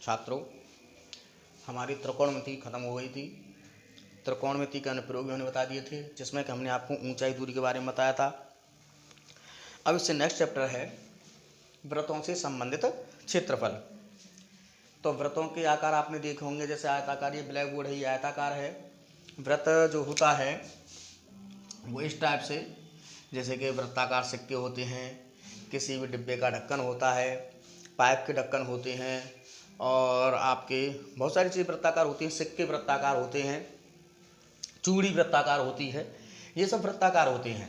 छात्रों, हमारी त्रिकोणमिति खत्म हो गई थी। त्रिकोणमिति के अनुप्रयोग भी हमने बता दिए थे, जिसमें कि हमने आपको ऊंचाई दूरी के बारे में बताया था। अब इससे नेक्स्ट चैप्टर है वृत्तों से संबंधित क्षेत्रफल। तो वृत्तों के आकार आपने देखे होंगे, जैसे आयताकार, ये ब्लैक बोर्ड है, ये आयताकार है। वृत्त जो होता है वो इस टाइप से, जैसे कि वृत्ताकार सिक्के होते हैं, किसी भी डिब्बे का ढक्कन होता है, पाइप के ढक्कन होते हैं, और आपके बहुत सारी चीज़ें वृत्ताकार होती हैं। सिक्के वृत्ताकार होते हैं, चूड़ी वृत्ताकार होती है, ये सब वृत्ताकार होते हैं।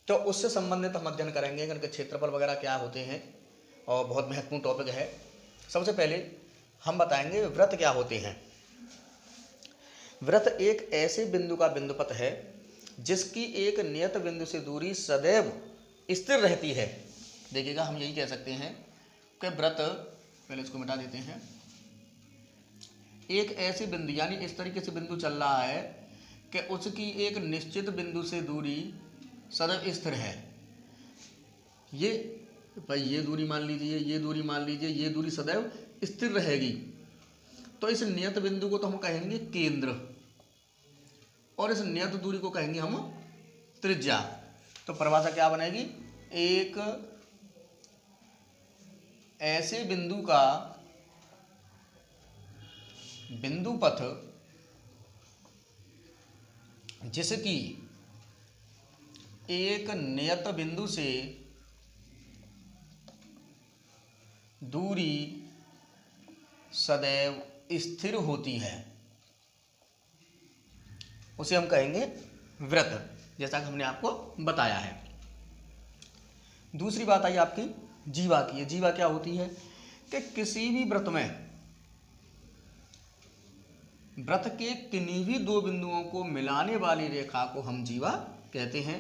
तो उससे संबंधित हम अध्ययन करेंगे कि इनके क्षेत्रफल वगैरह क्या होते हैं, और बहुत महत्वपूर्ण टॉपिक है। सबसे पहले हम बताएंगे वृत्त क्या होते हैं। वृत्त एक ऐसे बिंदु का बिंदुपथ है जिसकी एक नियत बिंदु से दूरी सदैव स्थिर रहती है। देखिएगा, हम यही कह सकते हैं कि वृत्त, पहले इसको मिटा देते हैं, एक ऐसे बिंदु, यानी इस तरीके से बिंदु चल रहा है कि उसकी एक निश्चित बिंदु से दूरी सदैव स्थिर है। ये भाई ये दूरी मान लीजिए, ये दूरी मान लीजिए, ये दूरी सदैव स्थिर रहेगी। तो इस नियत बिंदु को तो हम कहेंगे केंद्र, और इस नियत दूरी को कहेंगे हम त्रिज्या। तो परिभाषा क्या बनेगी? एक ऐसे बिंदु का बिंदुपथ जिसकी एक नियत बिंदु से दूरी सदैव स्थिर होती है, उसे हम कहेंगे वृत्त, जैसा कि हमने आपको बताया है। दूसरी बात आई आपकी जीवा की। है जीवा क्या होती है कि किसी भी वृत्त में वृत्त के किन्हीं भी दो बिंदुओं को मिलाने वाली रेखा को हम जीवा कहते हैं।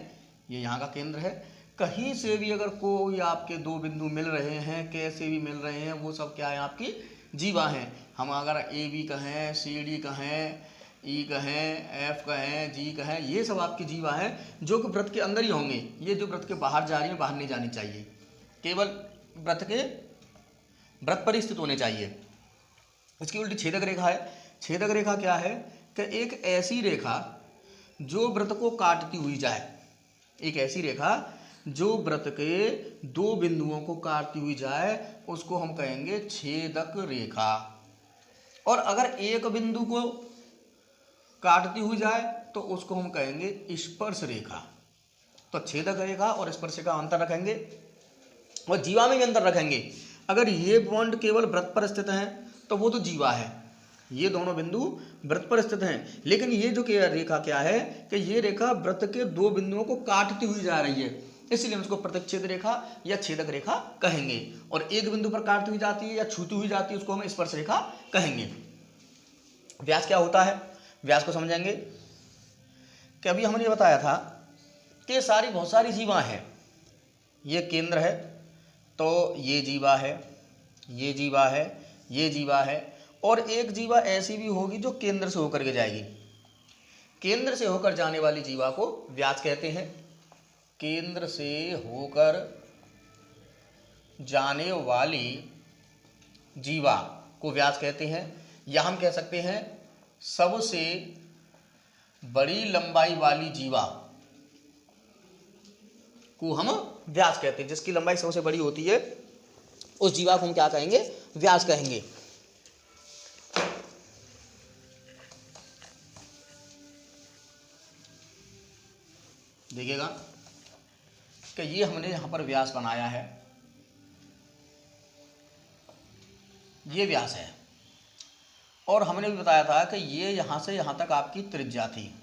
ये यहाँ का केंद्र है। कहीं से भी अगर कोई आपके दो बिंदु मिल रहे हैं, कैसे भी मिल रहे हैं, वो सब क्या है? आपकी जीवा हैं। हम अगर ए बी कहें, सी डी कहें, ई कहें, एफ कहें, जी कहें, ये सब आपकी जीवा हैं, जो कि वृत्त के अंदर ही होंगे। ये जो वृत्त के बाहर जा रही है, बाहर नहीं जानी चाहिए, केवल वृत्त पर ही स्थित होने चाहिए। इसकी उल्टी छेदक रेखा है। छेदक रेखा क्या है कि एक ऐसी रेखा जो वृत्त को काटती हुई जाए, एक ऐसी रेखा जो वृत्त के दो बिंदुओं को काटती हुई जाए, उसको हम कहेंगे छेदक रेखा। और अगर एक बिंदु को काटती हुई जाए तो उसको हम कहेंगे स्पर्श रेखा। तो छेदक रेखा और स्पर्श रेखा अंतर रखेंगे, और जीवा में भी अंतर रखेंगे। अगर ये पॉइंट केवल वृत्त पर स्थित हैं तो वो तो जीवा है, ये दोनों बिंदु वृत्त पर स्थित हैं। लेकिन ये जो रेखा क्या है कि ये रेखा वृत्त के दो बिंदुओं को काटती हुई जा रही है, इसलिए हम इसको प्रतिच्छेद रेखा या छेदक रेखा कहेंगे। और एक बिंदु पर काटती हुई जाती है या छूती हुई जाती है, उसको हम स्पर्श रेखा कहेंगे। व्यास क्या होता है? व्यास को समझेंगे कि अभी हमने ये बताया था कि बहुत सारी जीवा हैं। ये केंद्र है, तो ये जीवा है, ये जीवा है, ये जीवा है, और एक जीवा ऐसी भी होगी जो केंद्र से होकर के जाएगी। केंद्र से होकर जाने वाली जीवा को व्यास कहते हैं। केंद्र से होकर जाने वाली जीवा को व्यास कहते हैं, या हम कह सकते हैं सबसे बड़ी लंबाई वाली जीवा को हम व्यास कहते हैं। जिसकी लंबाई सबसे बड़ी होती है उस जीवा को हम क्या कहेंगे? व्यास कहेंगे। देखिएगा कि ये हमने यहां पर व्यास बनाया है, ये व्यास है, और हमने भी बताया था कि ये यहां से यहां तक आपकी त्रिज्या थी,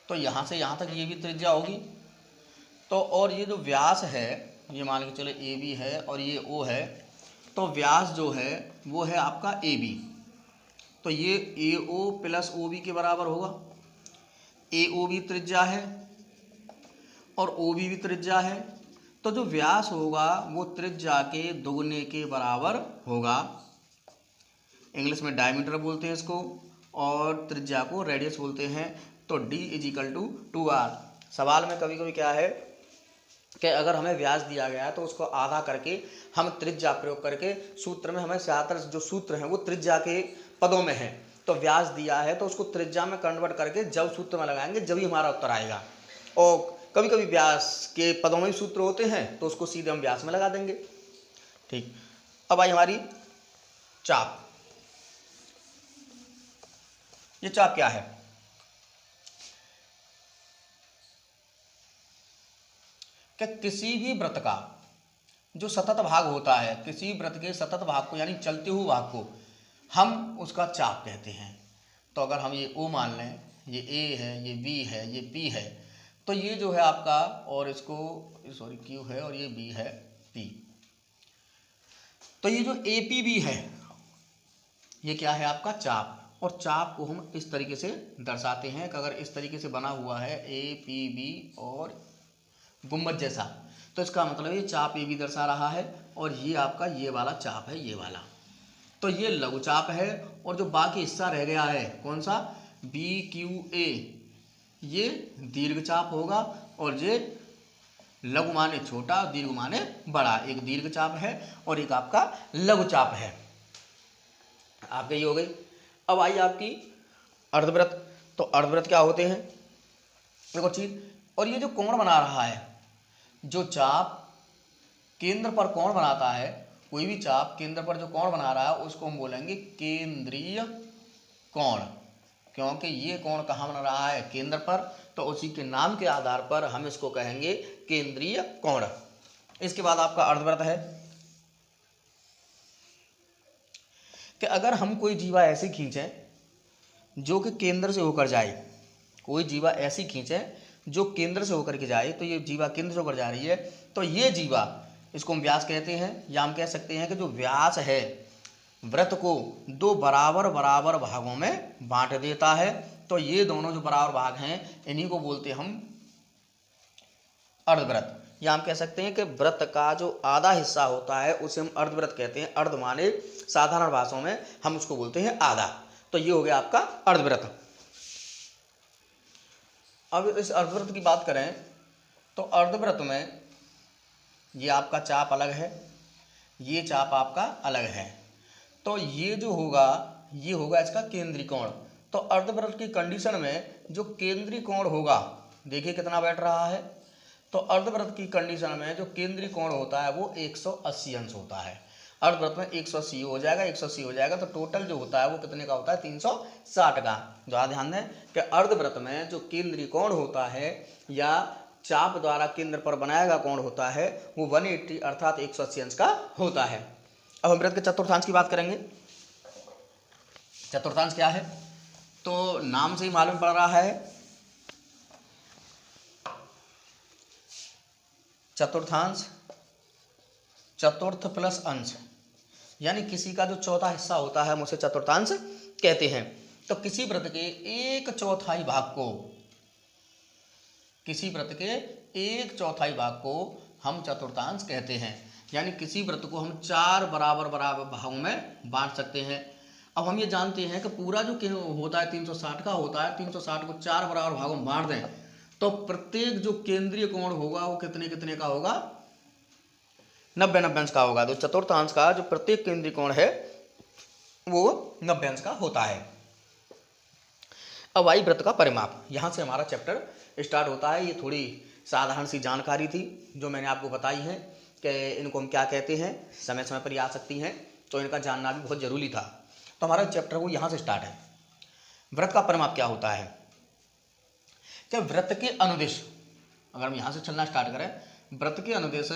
तो यहां से यहां तक ये भी त्रिज्या होगी। तो और ये जो व्यास है, ये मान के चलो ए बी है और ये ओ है, तो व्यास जो है वो है आपका ए बी। तो ये ए ओ प्लस ओ बी के बराबर होगा। ए ओ भी त्रिज्या है और ओ भी त्रिज्या है, तो जो व्यास होगा वो त्रिज्या के दुगने के बराबर होगा। इंग्लिश में डायमीटर बोलते हैं इसको, और त्रिज्या को रेडियस बोलते हैं। तो D = 2R। सवाल में कभी कभी क्या है कि अगर हमें व्यास दिया गया है तो उसको आधा करके हम त्रिज्या प्रयोग करके, सूत्र में हमें ज़्यादातर जो सूत्र हैं वो त्रिज्या के पदों में है, तो व्यास दिया है तो उसको त्रिज्या में कन्वर्ट करके जब सूत्र में लगाएंगे जब ही हमारा उत्तर आएगा। और कभी कभी व्यास के पदों में भी सूत्र होते हैं तो उसको सीधे हम व्यास में लगा देंगे। ठीक, अब आई हमारी चाप। ये चाप क्या है? कि किसी भी वृत्त का जो सतत भाग होता है, किसी वृत्त के सतत भाग को यानी चलते हुए भाग को हम उसका चाप कहते हैं। तो अगर हम ये O मान लें, ये A है, ये B है, ये P है, तो ये जो है आपका, और इसको सॉरी Q है और ये B है P, तो ये जो APB है ये क्या है आपका चाप। और चाप को हम इस तरीके से दर्शाते हैं कि अगर इस तरीके से बना हुआ है APB और गुम्बद जैसा, तो इसका मतलब ये चाप AB दर्शा रहा है, और ये आपका ये वाला चाप है, ये वाला, तो ये लघु चाप है। और जो बाकी हिस्सा रह गया है कौन सा, BQA, ये दीर्घ चाप होगा, और ये लघु माने छोटा, दीर्घ माने बड़ा, एक दीर्घ चाप है और एक आपका लघु चाप है। आपके ये हो गई। अब आई आपकी अर्धवृत्त। तो अर्धवृत्त क्या होते हैं, देखो चीज, और ये जो कोण बना रहा है, जो चाप केंद्र पर कोण बनाता है, कोई भी चाप केंद्र पर जो कोण बना रहा है उसको हम बोलेंगे केंद्रीय कोण, क्योंकि ये कोण कहाँ बन रहा है, केंद्र पर, तो उसी के नाम के आधार पर हम इसको कहेंगे केंद्रीय कोण। इसके बाद आपका अर्धवृत्त है कि अगर हम कोई जीवा ऐसी खींचें जो कि केंद्र से होकर जाए, कोई जीवा ऐसी खींचें जो केंद्र से होकर के जाए, तो ये जीवा केंद्र से होकर जा रही है, तो ये जीवा, इसको हम व्यास कहते हैं, या हम कह सकते हैं कि जो व्यास है वृत्त को दो बराबर बराबर भागों में बांट देता है। तो ये दोनों जो बराबर भाग हैं इन्हीं को बोलते हैं हम अर्धवृत्त, या हम कह सकते हैं कि वृत्त का जो आधा हिस्सा होता है उसे हम अर्धवृत्त कहते हैं। अर्ध माने साधारण भाषाओं में हम उसको बोलते हैं आधा। तो ये हो गया आपका अर्धवृत्त। अब इस अर्धवृत्त की बात करें तो अर्धवृत्त में ये आपका चाप अलग है, ये चाप आपका अलग है, तो ये जो होगा ये होगा इसका केंद्रीय कोण। तो अर्धवृत्त की कंडीशन में जो केंद्रीय कोण होगा, देखिए कितना बैठ रहा है, तो अर्धवृत्त की कंडीशन में जो केंद्रीय कोण होता है वो 180 अंश होता है। अर्धवृत्त में 180 हो जाएगा, 180 हो जाएगा, तो टोटल जो होता है वो कितने का होता है, 360 का। ज़्यादा ध्यान दें कि अर्धवृत्त में जो केंद्रीय कोण होता है या चाप द्वारा केंद्र पर बनाया गया कोण होता है वो 180 अर्थात 180 अंश का होता है। अब हम वृत्त के चतुर्थांश की बात करेंगे। चतुर्थांश क्या है, तो नाम से ही मालूम पड़ रहा है, चतुर्थांश चतुर्थ प्लस अंश, यानी किसी का जो चौथा हिस्सा होता है हम उसे चतुर्थांश कहते हैं। तो किसी वृत्त के एक चौथाई भाग को, किसी वृत्त के एक चौथाई भाग को हम चतुर्थांश कहते हैं, यानी किसी वृत्त को हम 4 बराबर बराबर भागों में बांट सकते हैं। अब हम ये जानते हैं कि पूरा जो होता है 360 का होता है, 360 को 4 बराबर भागों में बांट दें तो प्रत्येक जो केंद्रीय कोण होगा वो कितने कितने का होगा, 90 अंश का होगा। तो चतुर्थांश का जो प्रत्येक केंद्रीय कोण है वो 90 अंश का होता है। अब आई वृत्त का परिमाप, यहाँ से हमारा चैप्टर स्टार्ट होता है। ये थोड़ी साधारण सी जानकारी थी जो मैंने आपको बताई है कि इनको हम क्या कहते हैं, समय समय पर ये आ सकती हैं, तो इनका जानना भी बहुत ज़रूरी था। तो हमारा चैप्टर वो यहाँ से स्टार्ट है। वृत्त का परिमाप क्या होता है कि वृत्त के अनुदिश, अगर हम यहाँ से चलना स्टार्ट करें, वृत्त के अनुदिश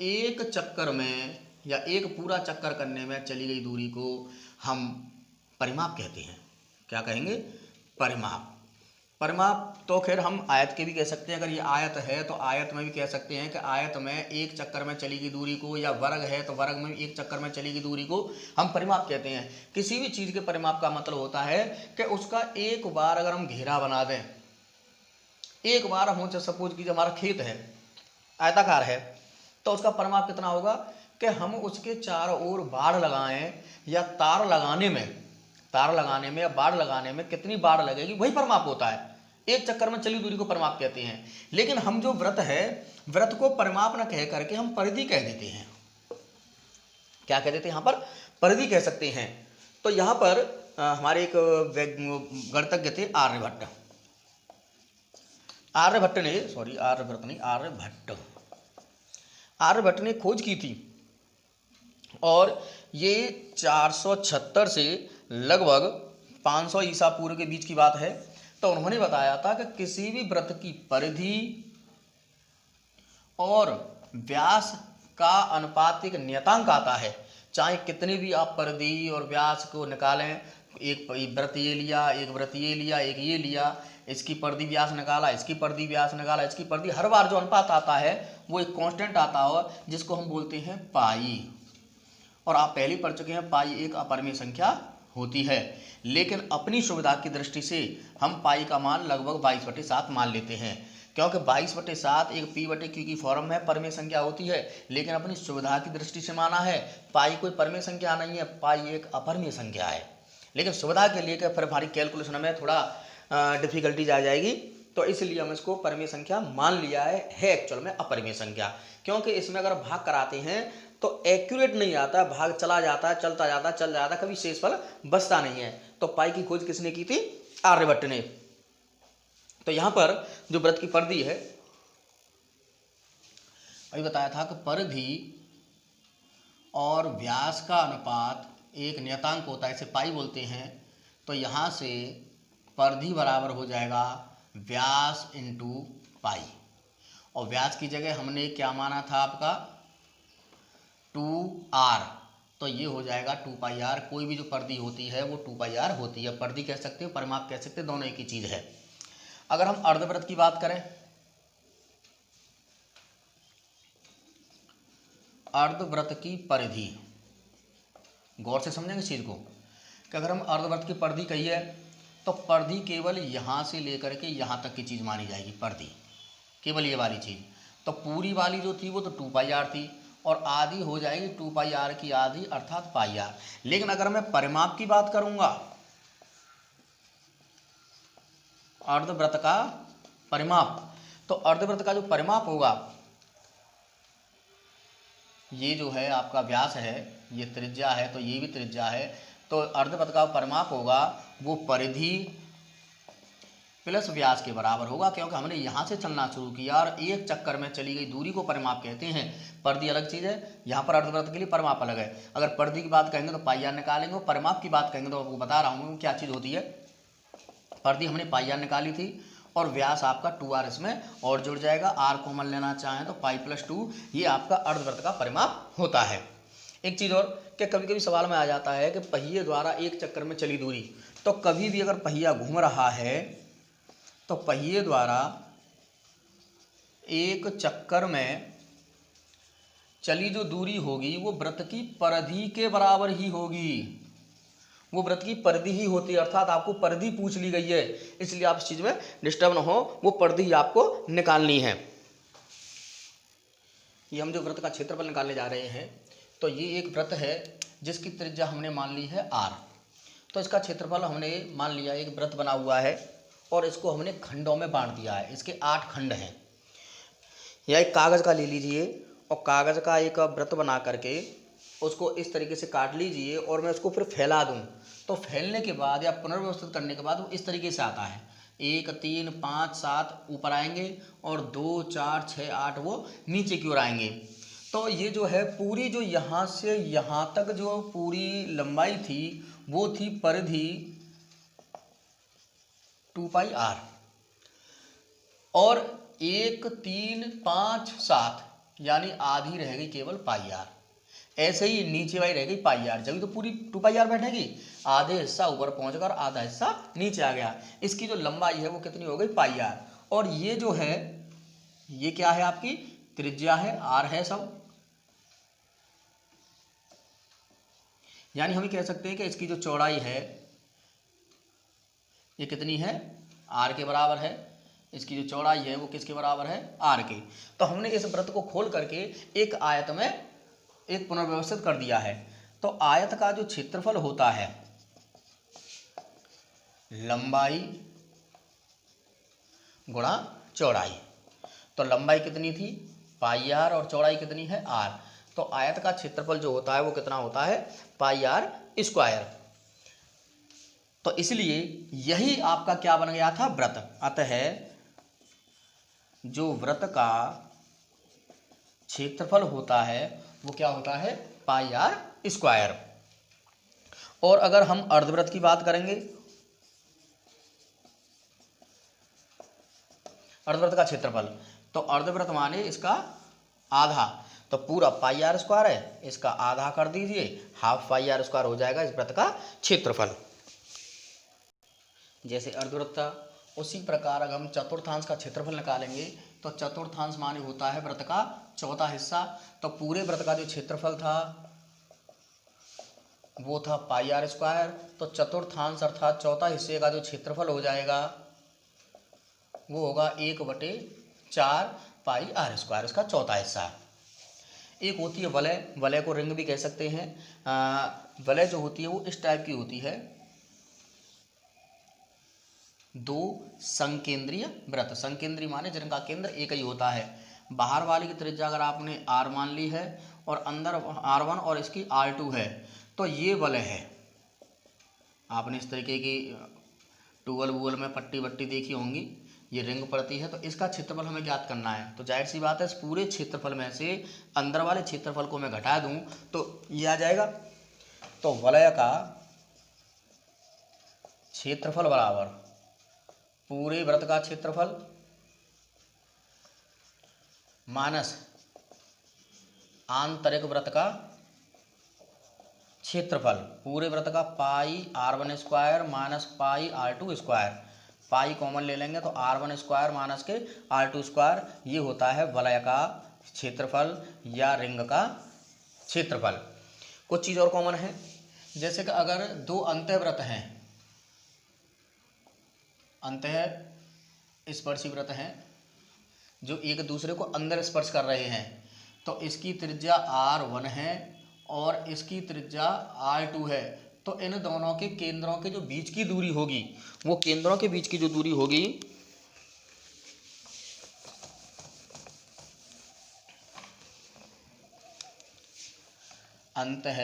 एक चक्कर में या एक पूरा चक्कर करने में चली गई दूरी को हम परिमाप कहते हैं। क्या कहेंगे, परिमाप। परिमाप तो खैर हम आयत के भी कह सकते हैं, अगर ये आयत है तो आयत में भी कह सकते हैं कि आयत में एक चक्कर में चली गई दूरी को, या वर्ग है तो वर्ग में एक चक्कर में चली गई दूरी को हम परिमाप कहते हैं। किसी भी चीज़ के परिमाप का मतलब होता है कि उसका एक बार अगर हम घेरा बना दें, एक बार हम सपोज कीजिए हमारा खेत है, आयताकार है, तो उसका परिमाप कितना होगा कि हम उसके चारों ओर बाड़ लगाएं या तार लगाने में या बाड़ लगाने में कितनी बाड़ लगेगी, वही परिमाप होता है। एक चक्कर में चली दूरी को परिमाप कहते हैं। लेकिन हम जो व्रत है, व्रत को परिमाप न कह करके हम परिधि कह देते हैं। क्या कह देते हैं यहाँ पर? परिधि कह सकते हैं। तो यहाँ पर हमारे एक गणितज्ञ थे आर्यभट्ट। आर्यभट्ट ने खोज की थी और ये 476 से लगभग 500 ईसा पूर्व के बीच की बात है। तो उन्होंने बताया था कि किसी भी वृत्त की परिधि और व्यास का अनुपातिक नियतांक आता है, चाहे कितने भी आप परिधि और व्यास को निकालें, एक वृत्त ये लिया, एक वृत्त ये लिया, एक ये लिया, इसकी परिधि व्यास निकाला, इसकी परिधि व्यास निकाला, इसकी परिधि, हर बार जो अनुपात आता है वो एक कांस्टेंट आता हो जिसको हम बोलते हैं पाई। और आप पहले पढ़ चुके हैं, पाई एक अपरिमेय संख्या होती है। लेकिन अपनी सुविधा की दृष्टि से हम पाई का मान लगभग 22/7 मान लेते हैं, क्योंकि 22/7 एक P/Q की फॉर्म में परिमेय संख्या होती है। लेकिन अपनी सुविधा की दृष्टि से माना है, पाई कोई परिमेय संख्या नहीं है, पाई एक अपरिमेय संख्या है। लेकिन सुविधा के लिए कि फिर हमारी कैलकुलेशन में थोड़ा डिफिकल्टीज आ जाएगी, तो इसलिए हम इसको परिमेय संख्या मान लिया है एक्चुअल में अपरिमेय संख्या। क्योंकि इसमें अगर भाग कराते हैं तो एक्यूरेट नहीं आता, भाग चला जाता है, चलता जाता, चल जाता, कभी शेषफल बचता नहीं है। तो पाई की खोज किसने की थी? आर्यभट्ट ने। तो यहाँ पर जो वृत्त की परिधि है, अभी बताया था कि परिधि और व्यास का अनुपात एक नियतांक होता है, इसे पाई बोलते हैं। तो यहाँ से परिधि बराबर हो जाएगा व्यास इंटू पाई, और व्यास की जगह हमने क्या माना था आपका? 2r, तो ये हो जाएगा 2πr। कोई भी जो परिधि होती है वो 2πr होती है। परिधि कह सकते हो, परिमाप कह सकते हो, दोनों एक ही चीज है। अगर हम अर्धवृत्त की बात करें, अर्धवृत्त की परिधि, गौर से समझेंगे इस चीज को, कि अगर हम अर्धवृत्त की परिधि कहिए तो परिधि केवल यहाँ से लेकर के यहाँ तक की चीज मानी जाएगी। परिधि केवल ये वाली चीज, तो पूरी वाली जो थी वो तो 2πr थी, और आधी हो जाएगी 2πr की आधी अर्थात πr। लेकिन अगर मैं परिमाप की बात करूंगा, अर्धवृत्त का परिमाप, तो अर्धवृत्त का जो परिमाप होगा, ये जो है आपका व्यास है, ये त्रिज्या है, तो ये भी त्रिज्या है। तो अर्धवृत्त का परिमाप होगा वो परिधि प्लस व्यास के बराबर होगा, क्योंकि हमने यहाँ से चलना शुरू किया और एक चक्कर में चली गई दूरी को परिमाप कहते हैं। परिधि अलग चीज़ है, यहाँ पर अर्धवृत्त के लिए परिमाप अलग है। अगर परिधि की बात कहेंगे तो πr निकालेंगे, परिमाप की बात कहेंगे तो आपको बता रहा हूँ क्या चीज़ होती है। परिधि हमने πr निकाली थी और व्यास आपका 2r इसमें और जुड़ जाएगा। r कॉमन लेना चाहें तो π+2, ये आपका अर्धवृत्त का परिमाप होता है। एक चीज़ और कि कभी कभी सवाल में आ जाता है कि पहिए द्वारा एक चक्कर में चली दूरी, तो कभी भी अगर पहिया घूम रहा है तो पहिए द्वारा एक चक्कर में चली जो दूरी होगी वो वृत्त की परिधि के बराबर ही होगी, वो वृत्त की परिधि ही होती है। अर्थात आपको परिधि पूछ ली गई है, इसलिए आप इस चीज में डिस्टर्ब न हो, वो परिधि आपको निकालनी है। ये हम जो वृत्त का क्षेत्रफल निकालने जा रहे हैं, तो ये एक वृत्त है जिसकी त्रिज्या हमने मान ली है r। तो इसका क्षेत्रफल हमने मान लिया, एक वृत्त बना हुआ है और इसको हमने खंडों में बांट दिया है। इसके 8 खंड हैं। या एक कागज़ का ले लीजिए और कागज़ का एक वृत्त बना करके उसको इस तरीके से काट लीजिए और मैं उसको फिर फैला दूं, तो फैलने के बाद या पुनर्व्यवस्थित करने के बाद वो इस तरीके से आता है। 1 3 5 7 ऊपर आएंगे और 2 4 6 8 वो नीचे की ओर आएंगे। तो ये जो है पूरी जो यहाँ से यहाँ तक जो पूरी लंबाई थी वो थी परिधि 2πr, और 1 3 5 7 यानी आधी रह गई केवल πr। ऐसे ही नीचे वाली रह गई πr, जब तो पूरी 2πr बैठेगी, आधे हिस्सा ऊपर पहुंचकर आधा हिस्सा नीचे आ गया। इसकी जो लंबाई है वो कितनी हो गई πr, और ये जो है ये क्या है आपकी त्रिज्या है, r है सब। यानी हम कह सकते हैं कि इसकी जो चौड़ाई है ये कितनी है, r के बराबर है। इसकी जो चौड़ाई है वो किसके बराबर है, r के। तो हमने इस वृत्त को खोल करके एक आयत में एक पुनर्व्यवस्थित कर दिया है। तो आयत का जो क्षेत्रफल होता है, लंबाई गुणा चौड़ाई। तो लंबाई कितनी थी पाई आर और चौड़ाई कितनी है आर। तो आयत का क्षेत्रफल जो होता है वो कितना होता है पाई आर स्क्वायर। तो इसलिए यही आपका क्या बन गया था वृत्त। अतः जो वृत्त का क्षेत्रफल होता है वो क्या होता है पाई आर स्क्वायर। और अगर हम अर्धवृत्त की बात करेंगे, अर्धवृत्त का क्षेत्रफल, तो अर्धवृत्त माने इसका आधा। तो पूरा पाई आर स्क्वायर है, इसका आधा कर दीजिए, हाफ पाई आर स्क्वायर हो जाएगा इस वृत्त का क्षेत्रफल। जैसे अर्धवृत्त था उसी प्रकार अगर हम चतुर्थांश का क्षेत्रफल निकालेंगे तो चतुर्थांश माने होता है वृत्त का चौथा हिस्सा। तो पूरे वृत्त का जो क्षेत्रफल था वो था पाई आर स्क्वायर। तो चतुर्थांश अर्थात चौथा हिस्से का जो क्षेत्रफल हो जाएगा वो होगा 1/4 पाई आर स्क्वायर, इसका चौथा हिस्सा। एक होती है वलय, वलय को रिंग भी कह सकते हैं। वलय जो होती है वो इस टाइप की होती है, दो संकेंद्रीय वृत्त। संकेंद्रीय माने जिनका केंद्र एक ही होता है। बाहर वाले की त्रिज्या अगर आपने आर मान ली है और अंदर R1 और इसकी R2 है तो ये वलय है। आपने इस तरीके की टूवल वूवल में पट्टी वट्टी देखी होंगी, ये रिंग पड़ती है। तो इसका क्षेत्रफल हमें ज्ञात करना है। तो जाहिर सी बात है इस पूरे क्षेत्रफल में से अंदर वाले क्षेत्रफल को मैं घटा दूं तो ये आ जाएगा। तो वलय का क्षेत्रफल बराबर पूरे वृत्त का क्षेत्रफल माइनस आंतरिक वृत्त का क्षेत्रफल। पूरे वृत्त का पाई R1 square minus pi R2 square. Pi common ले लेंगे तो R1 स्क्वायर माइनस के R2 स्क्वायर, ये होता है वलय का क्षेत्रफल या रिंग का क्षेत्रफल। कुछ चीज़ और कॉमन है, जैसे कि अगर दो अंतःवृत्त हैं, अंतः स्पर्शी वृत्त हैं जो एक दूसरे को अंदर स्पर्श कर रहे हैं, तो इसकी त्रिज्या R1 है और इसकी त्रिज्या R2 है। तो इन दोनों के केंद्रों के जो बीच की दूरी होगी, वो केंद्रों के बीच की जो दूरी होगी अंतः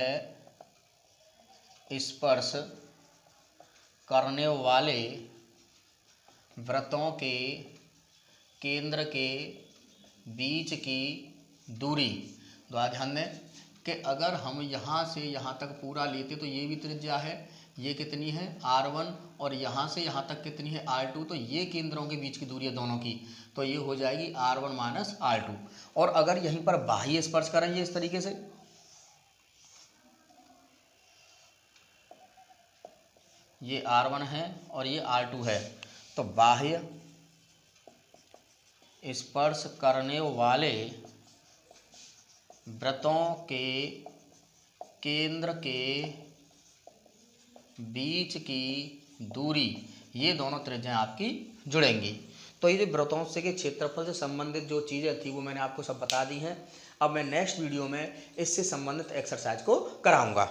स्पर्श करने वाले वृत्तों के केंद्र के बीच की दूरी। तो ध्यान दें कि अगर हम यहाँ से यहाँ तक पूरा लेते तो ये भी त्रिज्या है, ये कितनी है R1, और यहाँ से यहाँ तक कितनी है R2। तो ये केंद्रों के बीच की दूरी है दोनों की, तो ये हो जाएगी R1 माइनस R2। और अगर यहीं पर बाह्य स्पर्श करेंगे इस तरीके से, ये R1 है और ये R2 है, तो बाह्य स्पर्श करने वाले वृत्तों के केंद्र के बीच की दूरी, ये दोनों त्रिज्याएं आपकी जुड़ेंगी। तो ये जो वृत्तों से के क्षेत्रफल से संबंधित जो चीज़ें थी वो मैंने आपको सब बता दी हैं। अब मैं नेक्स्ट वीडियो में इससे संबंधित एक्सरसाइज को कराऊंगा।